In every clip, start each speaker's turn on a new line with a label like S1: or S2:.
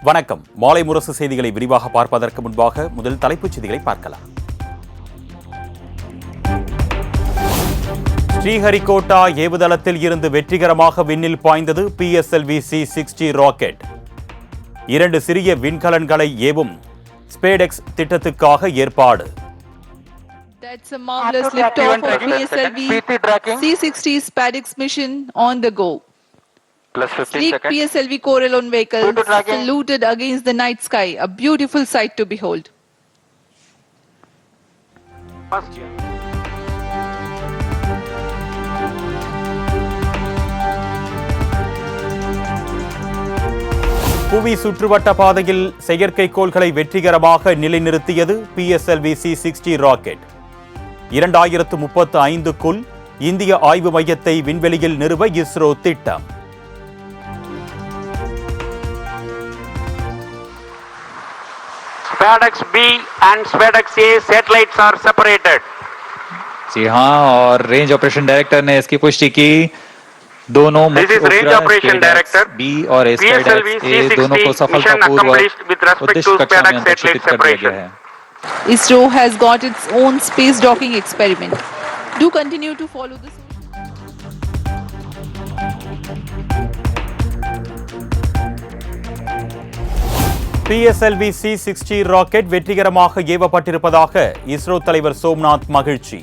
S1: வணக்கம். மாலை முரசு செய்திகளை விரிவாக பார்ப்பதற்கு முன்பாக முதல் தலைப்புச் செய்திகளை பார்க்கலாம். ஸ்ரீஹரிகோட்டா ஏவுதளத்தில் இருந்து வெற்றிகரமாக விண்ணில் பாய்ந்தது PSLV C-60 ராக்கெட். 2 சிறிய விண்கலன்களை ஏவும் ஸ்பேடெக்ஸ் திட்டத்துக்காக ஏற்பாடு.
S2: That's a marvelous liftoff of PSLV C-60 SpaceX mission on the go. Sleek PSLV Corellon vehicle saluted against the night sky, a beautiful sight to behold.
S1: புவி சுற்றுவட்ட பாதையில் செயற்கைக்கோள்களை வெற்றிகரமாக நிலைநிறுத்தியது PSLV C-60 ராக்கெட். 2035க்குள் இந்திய ஆய்வு மையத்தை விண்வெளியில் நிறுவ இஸ்ரோ திட்டம்.
S3: SpaceX B and SpaceX A satellites are separated.
S4: जी हाँ, और रेंज ऑपरेशन डायरेक्टर ने इसकी पुष्टि की. दोनों मुख्य उपग्रह B और SpaceX A दोनों को सफलतापूर्वक उद्देश्य कक्षा में अंतरिक्षित कर दिया गया है.
S2: ISRO has got its own space docking experiment. Do continue to follow this.
S1: PSLV C-60 rocket வெற்றிகரமாக ஏவப்பட்டிருப்பதாக இஸ்ரோ தலைவர் சோம்நாத் மகிழ்ச்சி.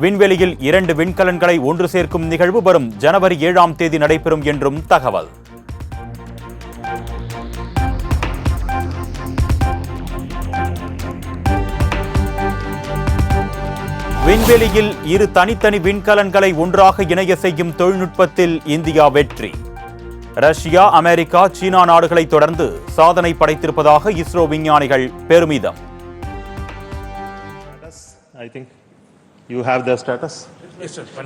S1: விண்வெளியில் 2 விண்கலன்களை ஒன்று சேர்க்கும் நிகழ்வு வரும் ஜனவரி 7ஆம் தேதி நடைபெறும் என்றும் தகவல். விண்வெளியில் 2 தனித்தனி விண்கலன்களை ஒன்றாக இணைய செய்யும் தொழில்நுட்பத்தில் இந்தியா வெற்றி. ரஷ்யா, அமெரிக்கா, சீனா நாடுகளை தொடர்ந்து சாதனை படைத்திருப்பதாக இஸ்ரோ விஞ்ஞானிகள் பெருமிதம்.
S5: I think you have the status.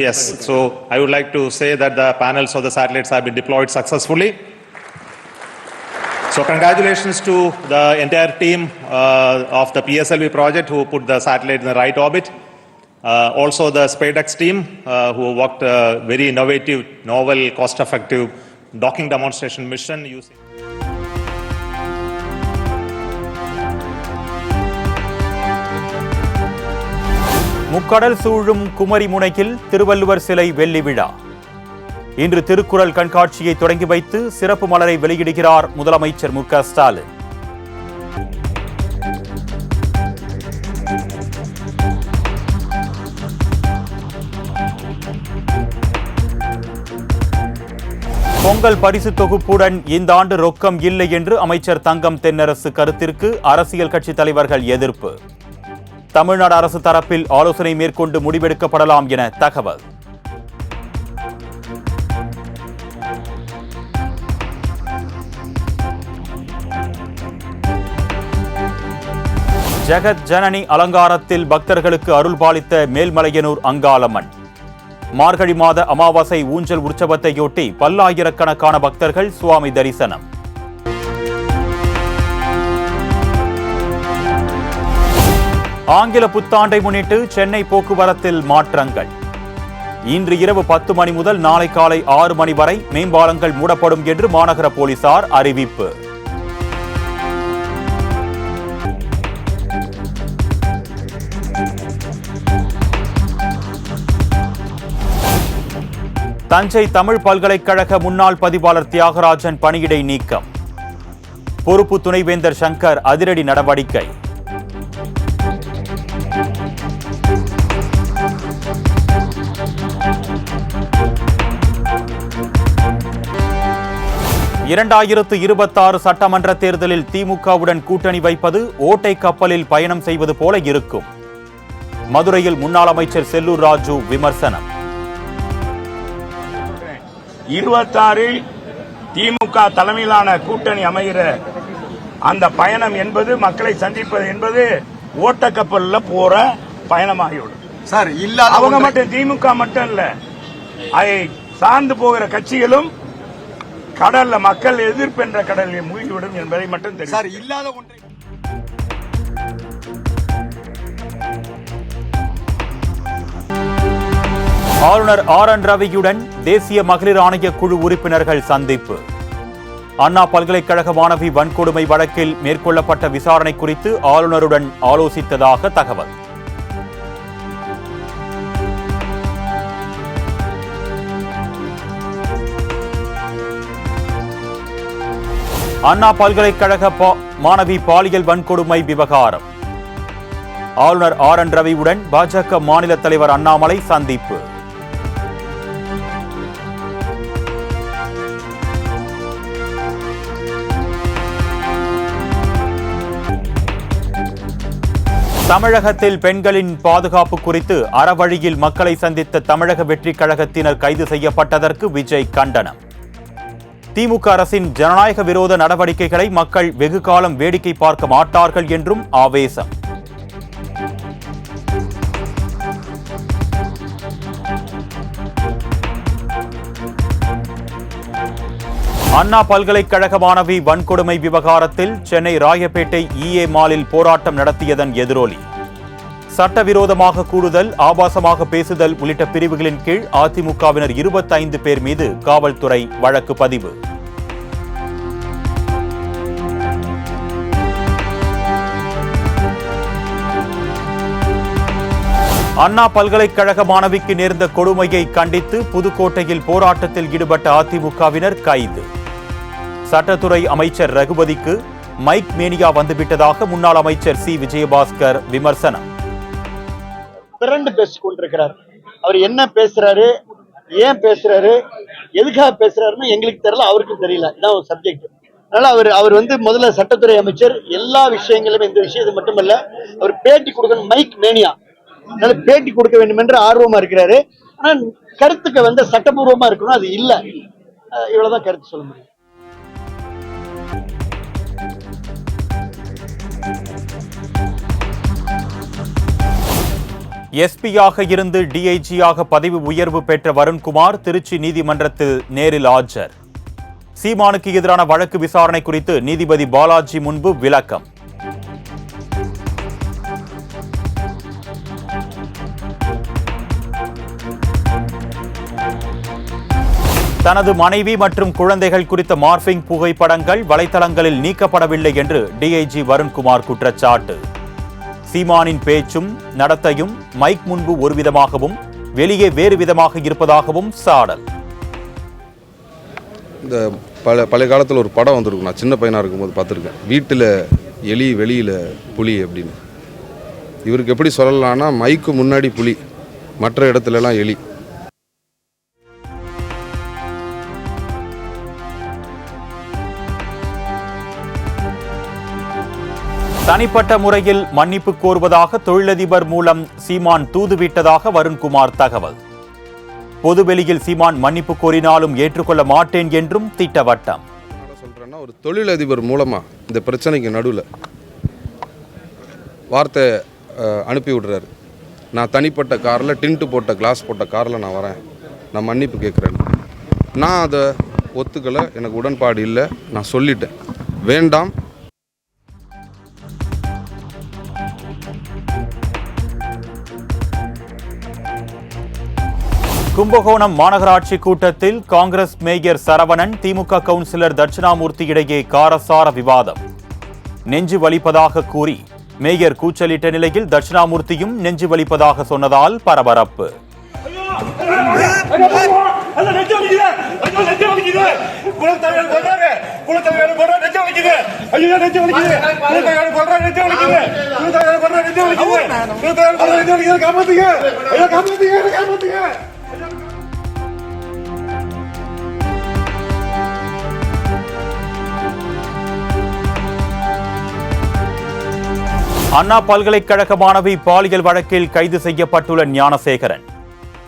S5: Yes, so I would like to say that the panels of the satellites have been deployed successfully. So congratulations to the entire team of the PSLV project who put the satellite in the right orbit. Also the SpaceX team who worked very innovative, novel, cost-effective docking demonstration mission using.
S1: முக்கடல் சூழும் குமரி முனையில் திருவள்ளுவர் சிலை வெள்ளி விழா. இன்று திருக்குறள் கண்காட்சியை தொடங்கி வைத்து சிறப்பு மலரை வெளியிடுகிறார் முதலமைச்சர் மு க ஸ்டாலின். பொங்கல் பரிசு தொகுப்புடன் இந்த ஆண்டு ரொக்கம் இல்லை என்று அமைச்சர் தங்கம் தென்னரசு கருத்திற்கு அரசியல் கட்சி தலைவர்கள் எதிர்ப்பு. தமிழ்நாடு அரசு தரப்பில் ஆலோசனை மேற்கொண்டு முடிவெடுக்கப்படலாம் என தகவல். ஜெகத் ஜனனி அலங்காரத்தில் பக்தர்களுக்கு அருள் பாலித்த மேல்மலையனூர் அங்காளம்மன். மார்கழி மாத அமாவாசை ஊஞ்சல் உற்சவத்தையொட்டி பல்லாயிரக்கணக்கான பக்தர்கள் சுவாமி தரிசனம். ஆங்கில புத்தாண்டை முன்னிட்டு சென்னை போக்குவரத்தில் மாற்றங்கள். இன்று இரவு 10 மணி முதல் நாளை காலை 6 மணி வரை மேம்பாலங்கள் மூடப்படும் என்று மாநகர போலீசார் அறிவிப்பு. தஞ்சை தமிழ் பல்கலைக்கழக முன்னாள் பதிவாளர் தியாகராஜன் பணியிடை நீக்கம். பொறுப்பு துணைவேந்தர் சங்கர் அதிரடி நடவடிக்கை. (2026) சட்டமன்ற தேர்தலில் திமுகவுடன் கூட்டணி வைப்பது ஓட்டை கப்பலில் பயணம் செய்வது போல இருக்கும். மதுரையில் முன்னாள் அமைச்சர் செல்லூர் ராஜு விமர்சனம்.
S6: 26 திமுக தலைமையிலான கூட்டணி அமைகிற அந்த பயணம் என்பது மக்களை சந்திப்பது என்பது ஓட்டக்கப்பல்ல போற பயணமாகிவிடும் சார். இல்ல அவங்க மட்டும் திமுக மட்டும் இல்ல, அதை சார்ந்து போகிற கட்சிகளும் கடல்ல மக்கள் எதிர்ப்பு என்ற கடலில் மூழ்கிவிடும் என்பதை மட்டும் தெரியும் சார். இல்லாத ஒன்றை
S1: ஆளுநர் RN ரவியுடன் தேசிய மகளிர் ஆணைய குழு உறுப்பினர்கள் சந்திப்பு. அண்ணா பல்கலைக்கழக மாணவி வன்கொடுமை வழக்கில் மேற்கொள்ளப்பட்ட விசாரணை குறித்து ஆளுநருடன் ஆலோசித்ததாக தகவல். அண்ணா பல்கலைக்கழக மாணவி பாலியல் வன்கொடுமை விவகாரம். ஆளுநர் RN ரவியுடன் பாஜக மாநில தலைவர் அண்ணாமலை சந்திப்பு. தமிழகத்தில் பெண்களின் பாதுகாப்பு குறித்து அறவழியில் மக்களை சந்தித்த தமிழக வெற்றிக் கழகத்தினர் கைது செய்யப்பட்டதற்கு விஜய் கண்டனம். திமுக அரசின் ஜனநாயக விரோத நடவடிக்கைகளை மக்கள் வெகு காலம் வேடிக்கை பார்க்க மாட்டார்கள் என்றும் ஆவேசம். அண்ணா பல்கலைக்கழக மாணவி வன்கொடுமை விவகாரத்தில் சென்னை ராயப்பேட்டை EA மாலில் போராட்டம் நடத்தியதன் எதிரொலி. சட்டவிரோதமாக கூடுதல், ஆபாசமாக பேசுதல் உள்ளிட்ட பிரிவுகளின் கீழ் அதிமுகவினர் 25 பேர் மீது காவல்துறை வழக்கு பதிவு. அண்ணா பல்கலைக்கழக மாணவிக்கு நேர்ந்த கொடுமையை கண்டித்து புதுக்கோட்டையில் போராட்டத்தில் ஈடுபட்ட அதிமுகவினர் கைது. சட்டத்துறை அமைச்சர் ரகுபதிக்கு மைக் மேனியா வந்துவிட்டதாக முன்னாள் அமைச்சர் சி விஜயபாஸ்கர் விமர்சனம்.
S7: பிறண்டு பேசிக் கொண்டிருக்கிறார். அவர் என்ன பேசுறாரு, ஏன் பேசுறாரு, எதுக்காக பேசுறாருன்னு எங்களுக்கு தெரியல, அவருக்கும் தெரியல. இதான் ஒரு சப்ஜெக்ட். அதனால அவர் முதல்ல சட்டத்துறை அமைச்சர், எல்லா விஷயங்களும் இந்த விஷயத்தை மட்டுமல்ல, அவர் பேட்டி கொடுக்கணும், மைக் மேனியா. அதனால பேட்டி கொடுக்க வேண்டும் என்று ஆர்வமா இருக்கிறாரு. ஆனா கருத்துக்கு சட்டபூர்வமா இருக்கணும், அது இல்ல. இவ்வளவுதான் கருத்து சொல்ல முடியும்.
S1: எஸ்பியாக இருந்து டிஐஜியாக பதவி உயர்வு பெற்ற வருண்குமார் திருச்சி நீதிமன்றத்தில் நேரில் ஆஜர். சீமானுக்கு எதிரான வழக்கு விசாரணை குறித்து நீதிபதி பாலாஜி முன்பு விளக்கம். தனது மனைவி மற்றும் குழந்தைகள் குறித்த மார்பிங் புகைப்படங்கள் வலைத்தளங்களில் நீக்கப்படவில்லை என்று டிஐஜி வருண்குமார் குற்றச்சாட்டு. சீமானின் பேச்சும் நடத்தையும் மைக் முன்பு ஒரு விதமாகவும் வெளியே வேறு விதமாக இருப்பதாகவும் சாடல்.
S8: இந்த பழைய காலத்தில் ஒரு படம் வந்திருக்கும், நான் சின்ன பையனாக இருக்கும்போது பார்த்துருக்கேன். வீட்டில் எலி வெளியில் புலி அப்படின்னு. இவருக்கு எப்படி சொல்லலாம்னா, மைக்கு முன்னாடி புலி, மற்ற இடத்துலலாம் எலி.
S1: தனிப்பட்ட முறையில் மன்னிப்பு கோருவதாக தொழிலதிபர் மூலம் சீமான் தூதுவிட்டதாக வருண்குமார் தகவல். பொதுவெளியில் சீமான் மன்னிப்பு கோரினாலும் ஏற்றுக்கொள்ள மாட்டேன் என்றும் திட்டவட்டம்.
S8: சொல்றேன்னா, ஒரு தொழிலதிபர் மூலமா இந்த பிரச்சனைக்கு நடுவில் வார்த்தை அனுப்பி விடுறாரு. நான் தனிப்பட்ட காரில் டின்ட்டு போட்ட கிளாஸ் போட்ட காரில் நான் வரேன், நான் மன்னிப்பு கேட்குறேன். நான் அதை ஒத்துக்கலை, எனக்கு உடன்பாடு இல்லை, நான் சொல்லிட்டேன், வேண்டாம்.
S1: கும்பகோணம் மாநகராட்சி கூட்டத்தில் காங்கிரஸ் மேயர் சரவணன், திமுக கவுன்சிலர் தட்சிணாமூர்த்தி இடையே காரசார விவாதம். நெஞ்சு வலிப்பதாக கூறி மேயர் கூச்சலிட்ட நிலையில் தட்சிணாமூர்த்தியும் நெஞ்சு வலிப்பதாக சொன்னதால் பரபரப்பு. அண்ணா பல்கலைக்கழக மாணவி பாலியல் வழக்கில் கைது செய்யப்பட்டுள்ள ஞானசேகரன்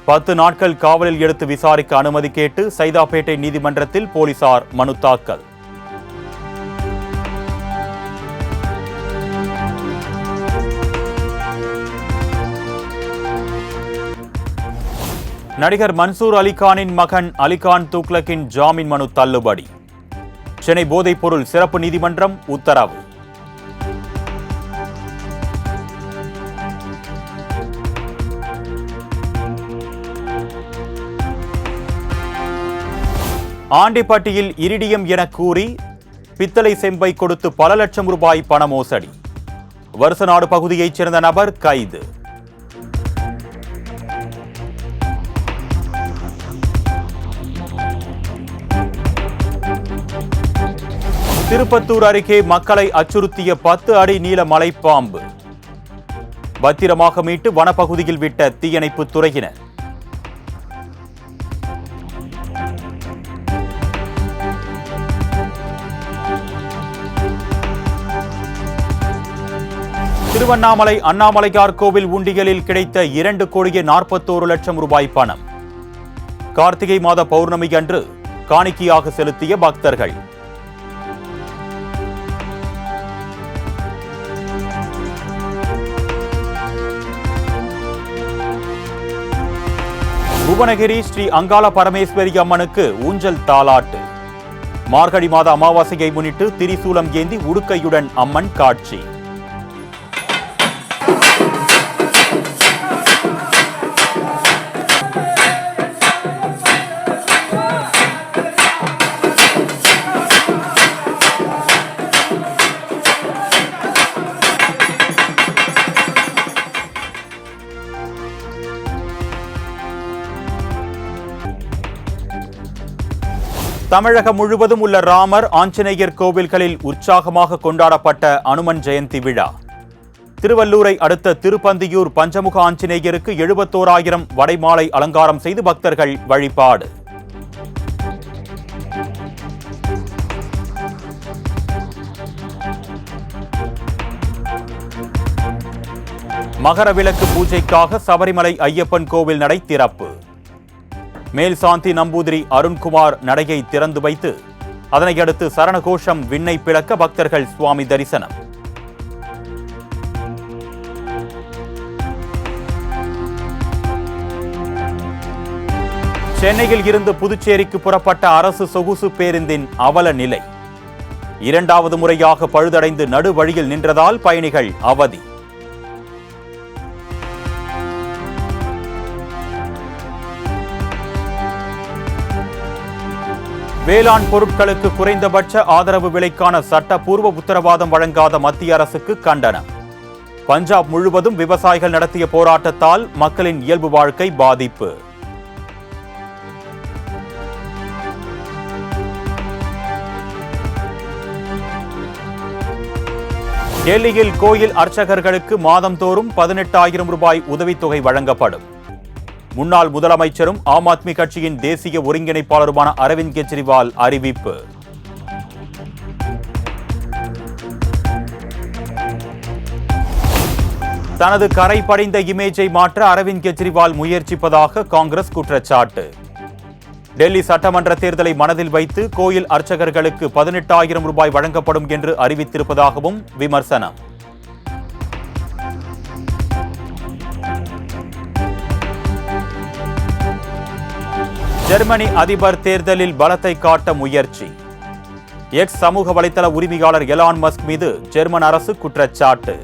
S1: 10 நாட்கள் காவலில் எடுத்து விசாரிக்க அனுமதி கேட்டு சைதாப்பேட்டை நீதிமன்றத்தில் போலீசார் மனு தாக்கல். நடிகர் மன்சூர் அலிகானின் மகன் அலிகான் துக்ளக்கின் ஜாமீன் மனு தள்ளுபடி. சென்னை போதைப்பொருள் சிறப்பு நீதிமன்றம் உத்தரவு. ஆண்டிப்பட்டியில் இரிடியம் என கூறி பித்தளை செம்பை கொடுத்து பல லட்சம் ரூபாய் பண மோசடி. வருசநாடு பகுதியைச் சேர்ந்த நபர் கைது. திருப்பத்தூர் அருகே மக்களை அச்சுறுத்திய 10 அடி நீள மலைப்பாம்பு பத்திரமாக மீட்டு வனப்பகுதியில் விட்ட தீயணைப்பு துறையினர். திருவண்ணாமலை அண்ணாமலையார் கோவில் உண்டியலில் கிடைத்த 2,41,00,000 ரூபாய் பணம். கார்த்திகை மாத பௌர்ணமி அன்று காணிக்கையாக செலுத்திய பக்தர்கள். புவனகிரி ஸ்ரீ அங்காள பரமேஸ்வரி அம்மனுக்கு ஊஞ்சல் தாலாட்டு. மார்கழி மாத அமாவாசையை முன்னிட்டு திரிசூலம் ஏந்தி உடுக்கையுடன் அம்மன் காட்சி. தமிழகம் முழுவதும் உள்ள ராமர், ஆஞ்சநேயர் கோவில்களில் உற்சாகமாக கொண்டாடப்பட்ட அனுமன் ஜெயந்தி விழா. திருவள்ளூரை அடுத்த திருப்பந்தியூர் பஞ்சமுக ஆஞ்சநேயருக்கு 71,000 வடைமாலை அலங்காரம் செய்து பக்தர்கள் வழிபாடு. மகர விளக்கு பூஜைக்காக சபரிமலை ஐயப்பன் கோவில் நடை திறப்பு. மேல்சாந்தி நம்பூதிரி அருண்குமார் நடையை திறந்து வைத்து அதனையடுத்து சரணகோஷம் விண்ணை பிளக்க பக்தர்கள் சுவாமி தரிசனம். சென்னையில் இருந்து புதுச்சேரிக்கு புறப்பட்ட அரசு சொகுசு பேருந்தின் அவல நிலை. 2வது முறையாக பழுதடைந்து நடுவழியில் நின்றதால் பயணிகள் அவதி. வேளாண் பொருட்களுக்கு குறைந்தபட்ச ஆதரவு விலைக்கான சட்டப்பூர்வ உத்தரவாதம் வழங்காத மத்திய அரசுக்கு கண்டனம். பஞ்சாப் முழுவதும் விவசாயிகள் நடத்திய போராட்டத்தால் மக்களின் இயல்பு வாழ்க்கை பாதிப்பு. டெல்லியில் கோயில் அர்ச்சகர்களுக்கு மாதந்தோறும் 18,000 ரூபாய் உதவித்தொகை வழங்கப்படும். முன்னாள் முதலமைச்சரும் ஆம் ஆத்மி கட்சியின் தேசிய ஒருங்கிணைப்பாளருமான அரவிந்த் கெஜ்ரிவால் அறிவிப்பு. தனது கரை படிந்த இமேஜை மாற்ற அரவிந்த் கெஜ்ரிவால் முயற்சிப்பதாக காங்கிரஸ் குற்றச்சாட்டு. டெல்லி சட்டமன்ற தேர்தலை மனதில் வைத்து கோயில் அர்ச்சகர்களுக்கு 18,000 ரூபாய் வழங்கப்படும் என்று அறிவித்திருப்பதாகவும் விமர்சனம். ஜெர்மனி அதிபர் தேர்தலில் பலத்தை காட்ட முயற்சி. எக்ஸ் சமூக வலைதள உரிமையாளர் எலான் மஸ்க் மீது ஜெர்மன் அரசு குற்றச்சாட்டு.